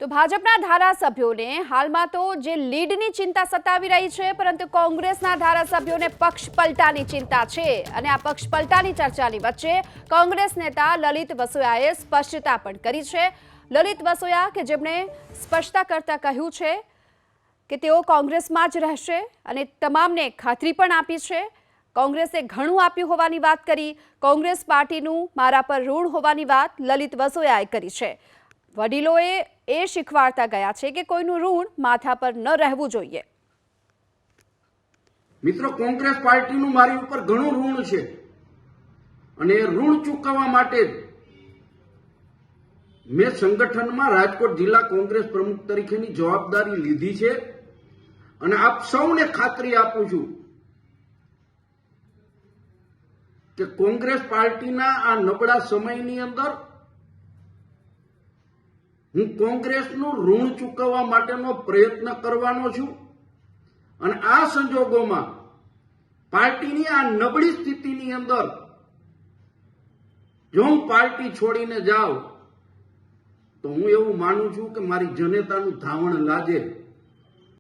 તો ભાજપના ધારાસભ્યોને હાલમાં તો જે લીડની ચિંતા સતાવી રહી છે, પરંતુ કોંગ્રેસના ધારાસભ્યોને પક્ષ પલટાની ચિંતા છે અને આ પક્ષ પલટાની ચર્ચાની વચ્ચે કોંગ્રેસ નેતા લલિત વસોયાએ સ્પષ્ટતા પણ કરી છે। લલિત વસોયા કે જેમણે સ્પષ્ટતા કરતા કહ્યું છે કે તેઓ કોંગ્રેસમાં જ રહેશે અને તમામને ખાતરી પણ આપી છે। કોંગ્રેસે ઘણું આપ્યું હોવાની વાત કરી। કોંગ્રેસ પાર્ટીનું મારા પર ઋણ હોવાની વાત લલિત વસોયાએ કરી છે। વડીલોએ એ શીખવાડતા ગયા છે કે કોઈનું ઋણ માથા પર ન રહેવું જોઈએ। મિત્રો, કોંગ્રેસ પાર્ટીનું મારી ઉપર ઘણું ઋણ છે અને એ ઋણ ચૂકવવા માટે મેં સંગઠનમાં રાજકોટ જિલ્લા કોંગ્રેસ પ્રમુખ તરીકેની જવાબદારી લીધી છે અને આપ સૌને ખાતરી આપું છું કે કોંગ્રેસ પાર્ટીના આ નબળા સમયની અંદર હું કોંગ્રેસનું ઋણ ચૂકવવા માટેનો પ્રયત્ન કરવાનો છું અને આ સંજોગોમાં પાર્ટીની આ નબળી સ્થિતિની અંદર જો હું પાર્ટી છોડીને જાઉં તો હું એવું માનું છું કે મારી જનતાનું ધાવણ લાજે।